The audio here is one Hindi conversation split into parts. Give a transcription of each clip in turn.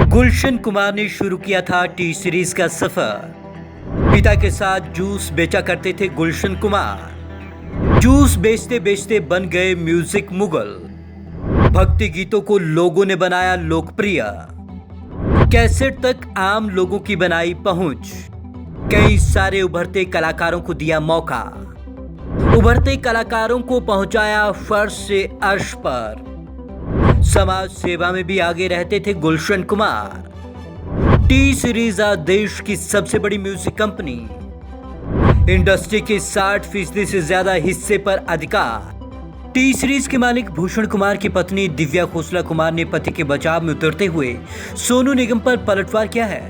गुलशन कुमार ने शुरू किया था टी सीरीज का सफर। पिता के साथ जूस बेचा करते थे गुलशन कुमार। जूस बेचते बेचते बन गए म्यूजिक मुगल। भक्ति गीतों को लोगों ने बनाया लोकप्रिय। कैसेट तक आम लोगों की बनाई पहुंच। कई सारे उभरते कलाकारों को दिया मौका। उभरते कलाकारों को पहुंचाया फर्श से अर्श पर। समाज सेवा में भी आगे रहते थे गुलशन कुमार। टी सीरीज आज देश की सबसे बड़ी म्यूजिक कंपनी। इंडस्ट्री के 60% से ज्यादा हिस्से पर अधिकार। टी सीरीज के मालिक भूषण कुमार की पत्नी दिव्या खोसला कुमार ने पति के बचाव में उतरते हुए सोनू निगम पर पलटवार किया है।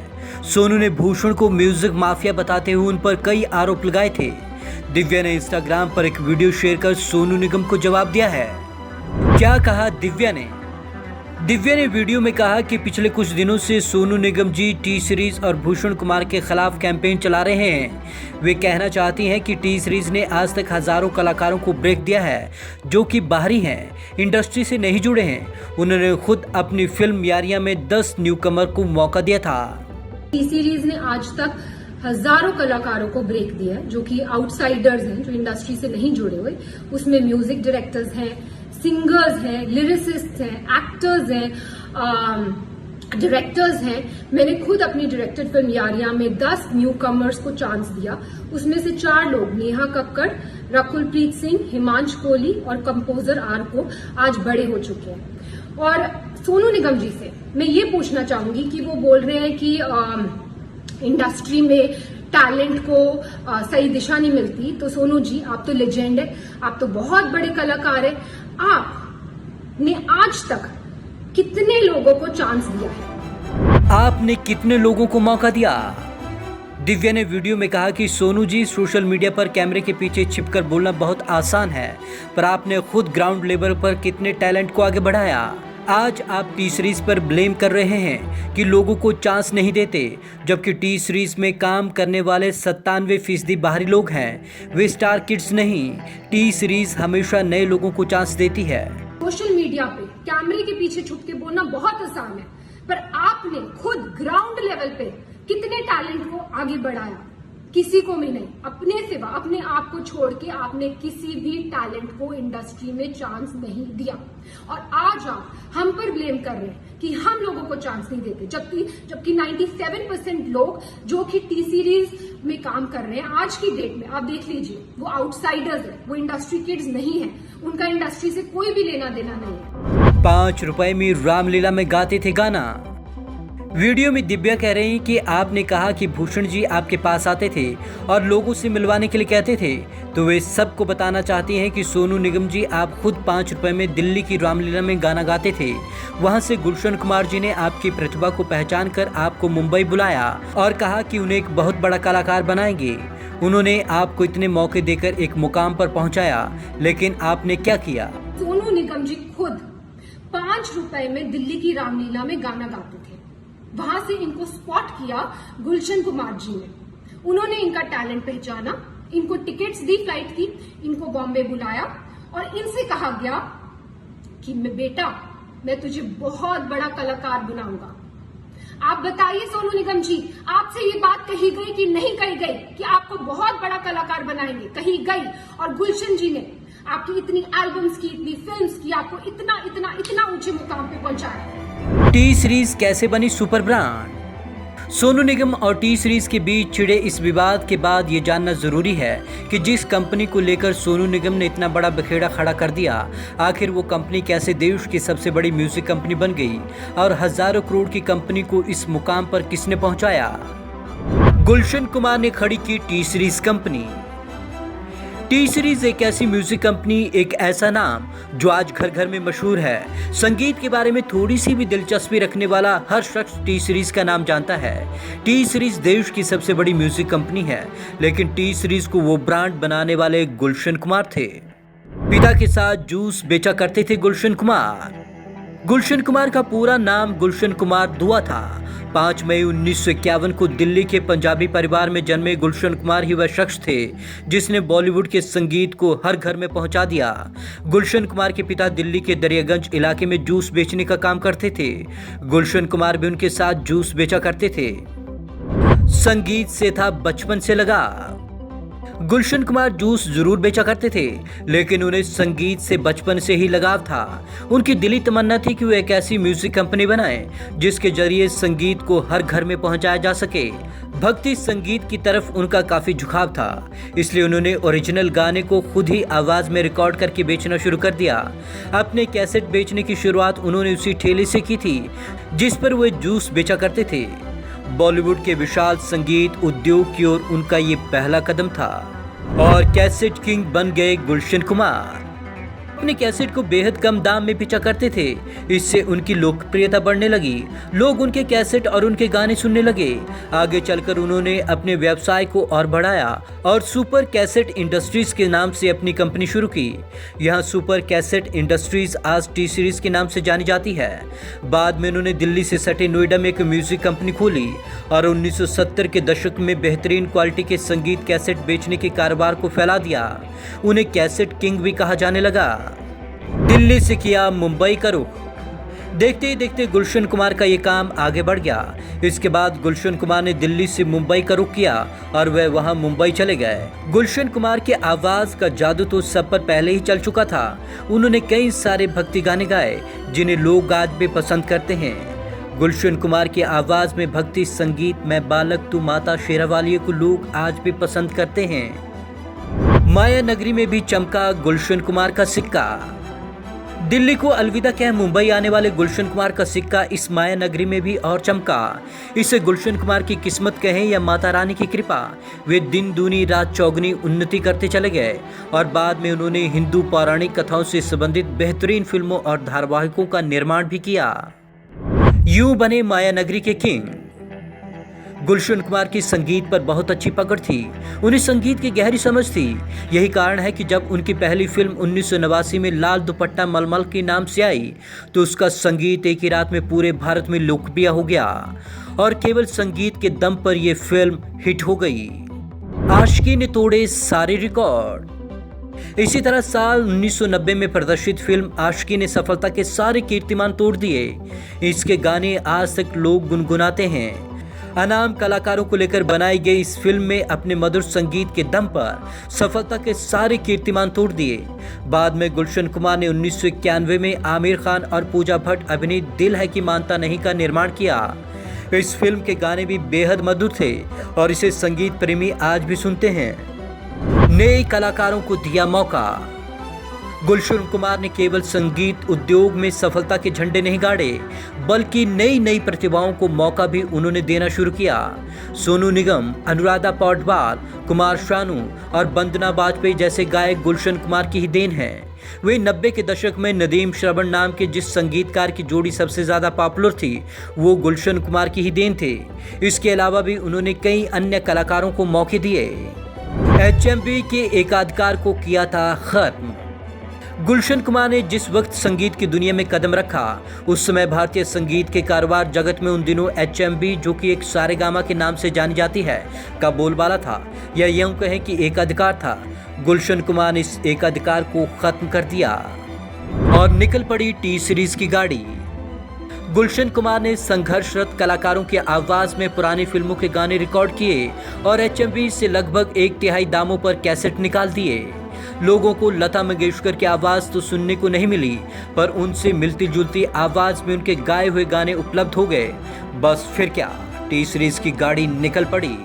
सोनू ने भूषण को म्यूजिक माफिया बताते हुए उन पर कई आरोप लगाए थे। दिव्या ने इंस्टाग्राम पर एक वीडियो शेयर कर सोनू निगम को जवाब दिया है। क्या कहा दिव्या ने? दिव्या ने वीडियो में कहा कि पिछले कुछ दिनों से Sonu Nigam G T series और भूषण कुमार के खिलाफ कैंपेन चला रहे हैं। वे कहना चाहती हैं कि टी सीरीज ने आज तक हजारों कलाकारों को ब्रेक दिया है जो कि बाहरी हैं, इंडस्ट्री से नहीं जुड़े हैं। उन्होंने खुद अपनी फिल्म यारियां में 10 न्यूकमर को मौका दिया था। टी सीरीज ने आज तक हजारों कलाकारों को ब्रेक दिया है जो कि आउटसाइडर्स हैं, जो इंडस्ट्री से नहीं जुड़े हुए। उसमें म्यूजिक डायरेक्टर्स हैं, सिंगर्स हैं, लिरिसिस्ट हैं, एक्टर्स हैं, डायरेक्टर्स हैं। मैंने खुद अपनी डायरेक्टेड फिल्म यारियां में 10 न्यू कमर्स को चांस दिया। उसमें से 4 लोग, नेहा कक्कड़, रकुलप्रीत सिंह, हिमांश कोहली और कंपोजर आर को आज बड़े हो चुके हैं। और सोनू निगम जी से मैं ये पूछना चाहूंगी कि वो बोल रहे हैं कि इंडस्ट्री में टैलेंट को सही दिशा नहीं मिलती। तो सोनू जी, आप तो लेजेंड है, आप तो बहुत बड़े कलाकार है। आपने आज तक कितने लोगों को चांस दिया है? आपने कितने लोगों को मौका दिया? दिव्या ने वीडियो में कहा कि सोनू जी, सोशल मीडिया पर कैमरे के पीछे छिपकर बोलना बहुत आसान है, पर आपने खुद ग्राउंड लेवल पर कितने टैलेंट को आगे बढ़ाया। आज आप टी सीरीज पर ब्लेम कर रहे हैं कि लोगों को चांस नहीं देते, जबकि टी सीरीज में काम करने वाले 97% बाहरी लोग हैं। वे स्टार किड्स नहीं। टी सीरीज हमेशा नए लोगों को चांस देती है। सोशल मीडिया पे कैमरे के पीछे छुप के बोलना बहुत आसान है, पर आपने खुद ग्राउंड लेवल पे कितने टैलेंट को आगे बढ़ाया? किसी को भी नहीं। अपने सिवा, अपने आप को छोड़ के आपने किसी भी टैलेंट को इंडस्ट्री में चांस नहीं दिया। और आज आप हम पर ब्लेम कर रहे हैं कि हम लोगों को चांस नहीं देते, जबकि 97% लोग जो कि टी सीरीज में काम कर रहे हैं आज की डेट में, आप देख लीजिए, वो आउटसाइडर्स है, वो इंडस्ट्री किड्स नहीं है। उनका इंडस्ट्री से कोई भी लेना देना नहीं है। 5 रुपए में रामलीला में गाते थे गाना। वीडियो में दिव्या कह रही हैं कि आपने कहा कि भूषण जी आपके पास आते थे और लोगों से मिलवाने के लिए कहते थे, तो वे सबको बताना चाहती हैं कि सोनू निगम जी, आप खुद 5 रुपए में दिल्ली की रामलीला में गाना गाते थे। वहां से गुलशन कुमार जी ने आपकी प्रतिभा को पहचान कर आपको मुंबई बुलाया और कहा कि उन्हें एक बहुत बड़ा कलाकार बनाएंगे। उन्होंने आपको इतने मौके देकर एक मुकाम पर पहुंचाया, लेकिन आपने क्या किया? सोनू निगम जी खुद 5 रुपए में दिल्ली की रामलीला में गाना गाते थे। वहां से इनको स्पॉट किया गुलशन कुमार जी ने। उन्होंने इनका टैलेंट पहचाना, इनको टिकट्स दी फ्लाइट की, इनको बॉम्बे बुलाया और इनसे कहा गया कि बेटा, मैं तुझे बहुत बड़ा कलाकार बनाऊंगा। आप बताइए सोनू निगम जी, आपसे ये बात कही गई कि नहीं कही गई कि आपको बहुत बड़ा कलाकार बनाएंगे? कही गई। और गुलशन जी ने आपकी इतनी एल्बम्स की, इतनी फिल्म्स की, आपको इतना इतना इतना ऊंचे मुकाम पे पहुंचाया। टी सीरीज कैसे बनी सुपर ब्रांड? सोनू निगम और टी सीरीज के बीच छिड़े इस विवाद के बाद ये जानना जरूरी है कि जिस कंपनी को लेकर सोनू निगम ने इतना बड़ा बखेड़ा खड़ा कर दिया, आखिर वो कंपनी कैसे देश की सबसे बड़ी म्यूजिक कंपनी बन गई और हजारों करोड़ की कंपनी को इस मुकाम पर किसने पहुंचाया? गुलशन कुमार ने खड़ी की T series company. T series एक ऐसी म्यूजिक कंपनी, एक ऐसा नाम जो आज घर घर में मशहूर है। संगीत के बारे में थोड़ी सी भी दिलचस्पी रखने वाला हर शख्स टी सीरीज का नाम जानता है। टी सीरीज देश की सबसे बड़ी म्यूजिक कंपनी है, लेकिन टी सीरीज को वो ब्रांड बनाने वाले गुलशन कुमार थे। पिता के साथ जूस बेचा करते थे गुलशन कुमार। गुलशन कुमार का पूरा नाम गुलशन कुमार दुआ था। 5 मई 1951 को दिल्ली के पंजाबी परिवार में जन्मे गुलशन कुमार ही वह शख्स थे जिसने बॉलीवुड के संगीत को हर घर में पहुंचा दिया। गुलशन कुमार के पिता दिल्ली के दरियागंज इलाके में जूस बेचने का काम करते थे। गुलशन कुमार भी उनके साथ जूस बेचा करते थे। संगीत से था बचपन से लगा। गुलशन कुमार जूस जरूर बेचा करते थे, लेकिन उन्हें संगीत से बचपन से ही लगाव था। उनकी दिली तमन्ना थी कि वो एक ऐसी म्यूजिक कंपनी बनाएं जिसके जरिए संगीत को हर घर में पहुंचाया जा सके। भक्ति संगीत की तरफ उनका काफी झुकाव था, इसलिए उन्होंने ओरिजिनल गाने को खुद ही आवाज में रिकॉर्ड करके बेचना शुरू कर दिया। अपने कैसेट बेचने की शुरुआत उन्होंने उसी ठेले से की थी जिस पर वे जूस बेचा करते थे। बॉलीवुड के विशाल संगीत उद्योग की ओर उनका ये पहला कदम था और कैसेट किंग बन गए गुलशन कुमार। अपने कैसेट को बेहद कम दाम में बेचा करते थे, इससे उनकी लोकप्रियता बढ़ने लगी। लोग उनके कैसेट और उनके गाने सुनने लगे। आगे चलकर उन्होंने अपने व्यवसाय को और बढ़ाया और सुपर कैसेट इंडस्ट्रीज के नाम से अपनी कंपनी शुरू की। यहां सुपर कैसेट इंडस्ट्रीज आज टी सीरीज के नाम से जानी जाती है। बाद में उन्होंने दिल्ली से सटे नोएडा में एक म्यूजिक कंपनी खोली और 1970 के दशक में बेहतरीन क्वालिटी के संगीत कैसेट बेचने के कारोबार को फैला दिया। उन्हें कैसेट किंग भी कहा जाने लगा। दिल्ली से किया मुंबई का रुख। देखते ही देखते गुलशन कुमार का ये काम आगे बढ़ गया। इसके बाद गुलशन कुमार ने दिल्ली से मुंबई का रुख किया और वह वहां मुंबई चले गए। गुलशन कुमार के आवाज का जादू तो सब पर पहले ही चल चुका था। उन्होंने कई सारे भक्ति गाने गाए जिन्हें लोग आज भी पसंद करते हैं। गुलशन कुमार की आवाज में भक्ति संगीत मैं बालक तू माता शेरावाली को लोग आज भी पसंद करते हैं। माया नगरी में भी चमका गुलशन कुमार का सिक्का। दिल्ली को अलविदा कह मुंबई आने वाले गुलशन कुमार का सिक्का इस माया नगरी में भी और चमका। इसे गुलशन कुमार की किस्मत कहें या माता रानी की कृपा, वे दिन दूनी रात चौगनी उन्नति करते चले गए और बाद में उन्होंने हिंदू पौराणिक कथाओं से संबंधित बेहतरीन फिल्मों और धारावाहिकों का निर्माण भी किया। यूं बने माया नगरी के किंग। गुलशन कुमार की संगीत पर बहुत अच्छी पकड़ थी। उन्हें संगीत की गहरी समझ थी। यही कारण है कि जब उनकी पहली फिल्म 1989 में लाल दुपट्टा मलमल के नाम से आई तो उसका संगीत एक ही रात में पूरे भारत में लोकप्रिय हो गया और केवल संगीत के दम पर यह फिल्म हिट हो गई। आशिकी ने तोड़े सारे रिकॉर्ड। इसी तरह साल 1990 में प्रदर्शित फिल्म आशिकी ने सफलता के सारे कीर्तिमान तोड़ दिए। इसके गाने आज तक लोग गुनगुनाते हैं। अनाम कलाकारों को लेकर बनाई गई इस फिल्म में अपने मधुर संगीत के दम पर सफलता के सारे कीर्तिमान तोड़ दिए। बाद में गुलशन कुमार ने 1991 में आमिर खान और पूजा भट्ट अभिनीत दिल है कि मानता नहीं का निर्माण किया। इस फिल्म के गाने भी बेहद मधुर थे और इसे संगीत प्रेमी आज भी सुनते हैं। नए कलाकारों को दिया मौका। गुलशन कुमार ने केवल संगीत उद्योग में सफलता के झंडे नहीं गाड़े, बल्कि नई प्रतिभाओं को मौका भी उन्होंने देना शुरू किया। सोनू निगम, अनुराधा पौडवाल, कुमार शानू और वंदना वाजपेयी जैसे गायक गुलशन कुमार की ही देन है। वे 90 के दशक में नदीम श्रवण नाम के जिस संगीतकार की जोड़ी सबसे ज्यादा पॉपुलर थी वो गुलशन कुमार की ही देन थे। इसके अलावा भी उन्होंने कई अन्य कलाकारों को मौके दिए। HMV के एकाधिकार को किया था खत्म। गुलशन कुमार ने जिस वक्त संगीत की दुनिया में कदम रखा उस समय भारतीय संगीत के कारोबार जगत में उन दिनों HMV, जो कि एक सारेगामा के नाम से जानी जाती है, का बोलबाला था या यूं कहें कि एकाधिकार था। गुलशन कुमार ने इस एकाधिकार को खत्म कर दिया और निकल पड़ी टी सीरीज की गाड़ी। गुलशन कुमार ने संघर्षरत कलाकारों की आवाज में पुरानी फिल्मों के गाने रिकॉर्ड किए और HMV से लगभग 1/3 दामों पर कैसेट निकाल दिए। लोगों को लता मंगेशकर की आवाज तो सुनने को नहीं मिली, पर उनसे मिलती जुलती आवाज में उनके गाए हुए गाने उपलब्ध हो गए। बस फिर क्या, टी सीरीज की गाड़ी निकल पड़ी।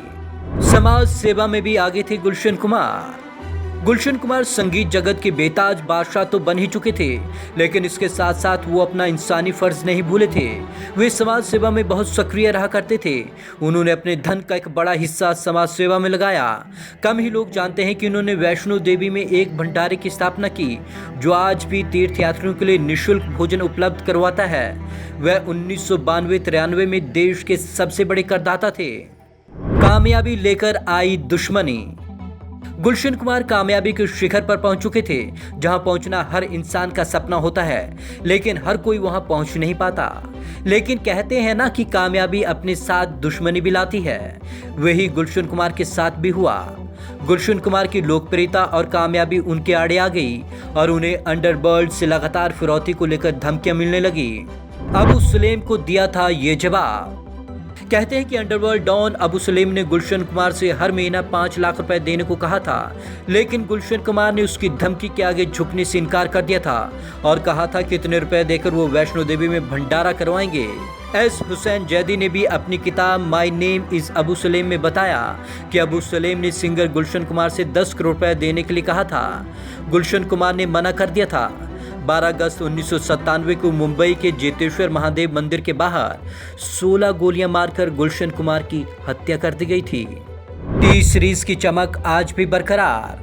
समाज सेवा में भी आगे थे गुलशन कुमार। गुलशन कुमार संगीत जगत के बेताज बादशाह तो बन ही चुके थे, लेकिन इसके साथ साथ वो अपना इंसानी फर्ज नहीं भूले थे। वे समाज सेवा में बहुत सक्रिय रहा करते थे। उन्होंने अपने धन का एक बड़ा हिस्सा समाज सेवा में लगाया। कम ही लोग जानते हैं कि उन्होंने वैष्णो देवी में एक भंडारे की स्थापना की जो आज भी तीर्थयात्रियों के लिए निःशुल्क भोजन उपलब्ध करवाता है। वह 1992-93 में देश के सबसे बड़े करदाता थे। कामयाबी लेकर आई दुश्मनी। गुलशन कुमार कामयाबी के शिखर पर पहुंच चुके थे, जहां पहुंचना हर इंसान का सपना होता है, लेकिन हर कोई वहां पहुंच नहीं पाता। लेकिन कहते हैं ना कि कामयाबी अपने साथ दुश्मनी भी लाती है, वही गुलशन कुमार के साथ भी हुआ। गुलशन कुमार की लोकप्रियता और कामयाबी उनके आड़े आ गई और उन्हें अंडरवर्ल्ड से लगातार फिरौती को लेकर धमकियां मिलने लगी। अबू सलेम को दिया था ये जवाब। कहते हैं कि अंडरवर्ल्ड डॉन अबू सलेम ने गुलशन कुमार से हर महीना 5 लाख रुपए देने को कहा था, लेकिन गुलशन कुमार ने उसकी धमकी के आगे झुकने से इनकार कर दिया था और कहा था कि इतने रुपए देकर वो वैष्णो देवी में भंडारा करवाएंगे। एस हुसैन जैदी ने भी अपनी किताब my name is Abu Salem में बताया कि अबू सलेम ने सिंगर गुलशन कुमार से 10 करोड़ रुपए देने के लिए कहा था। गुलशन कुमार ने मना कर दिया था। 12 अगस्त 1997 को मुंबई के जेतेश्वर महादेव मंदिर के बाहर 16 गोलियां मारकर गुलशन कुमार की हत्या कर दी गई थी। टी सीरीज की चमक आज भी बरकरार।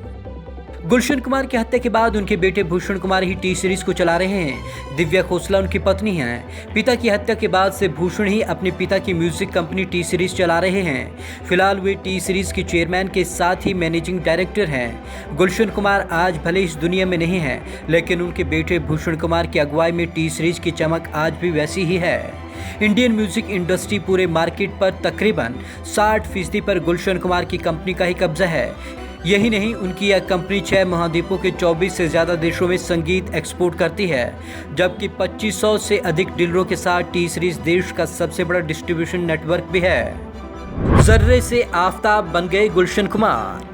गुलशन कुमार की हत्या के बाद उनके बेटे भूषण कुमार ही टी सीरीज को चला रहे हैं। दिव्या खोसला उनकी पत्नी हैं। पिता की हत्या के बाद से भूषण ही अपने पिता की म्यूजिक कंपनी टी सीरीज चला रहे हैं। फिलहाल वे टी सीरीज के चेयरमैन के साथ ही मैनेजिंग डायरेक्टर हैं। गुलशन कुमार आज भले इस दुनिया में नहीं है, लेकिन उनके बेटे भूषण कुमार की अगुवाई में टी सीरीज की चमक आज भी वैसी ही है। इंडियन म्यूजिक इंडस्ट्री पूरे मार्केट पर तकरीबन 60% पर गुलशन कुमार की कंपनी का ही कब्जा है। यही नहीं, उनकी यह कंपनी 6 महाद्वीपों के 24 से ज़्यादा देशों में संगीत एक्सपोर्ट करती है, जबकि 2500 से अधिक डीलरों के साथ टी सीरीज देश का सबसे बड़ा डिस्ट्रीब्यूशन नेटवर्क भी है। जर्रे से आफताब बन गए गुलशन कुमार।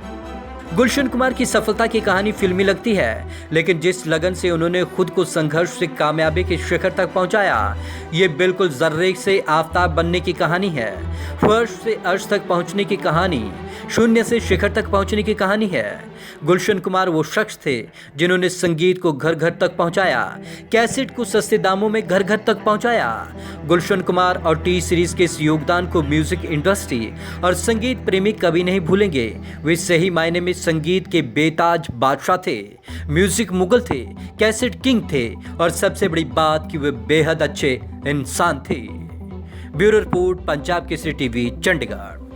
गुलशन कुमार की सफलता की कहानी फिल्मी लगती है, लेकिन जिस लगन से उन्होंने खुद को संघर्ष से कामयाबी के शिखर तक पहुंचाया, ये बिल्कुल जर्रे से आफताब बनने की कहानी है। फर्श से अर्श तक पहुंचने की कहानी, शून्य से शिखर तक पहुंचने की कहानी है। गुलशन कुमार वो शख्स थे जिन्होंने संगीत को घर घर तक पहुंचाया, कैसेट को सस्ते दामों में घर घर तक पहुंचाया। गुलशन कुमार और टी सीरीज के इस योगदान को म्यूजिक इंडस्ट्री और संगीत प्रेमी कभी नहीं भूलेंगे। वे सही मायने में संगीत के बेताज बादशाह थे, म्यूजिक मुगल थे, कैसेट किंग थे और सबसे बड़ी बात कि वे बेहद अच्छे इंसान थे। Bureau report, Punjab Kesari TV, Chandigarh.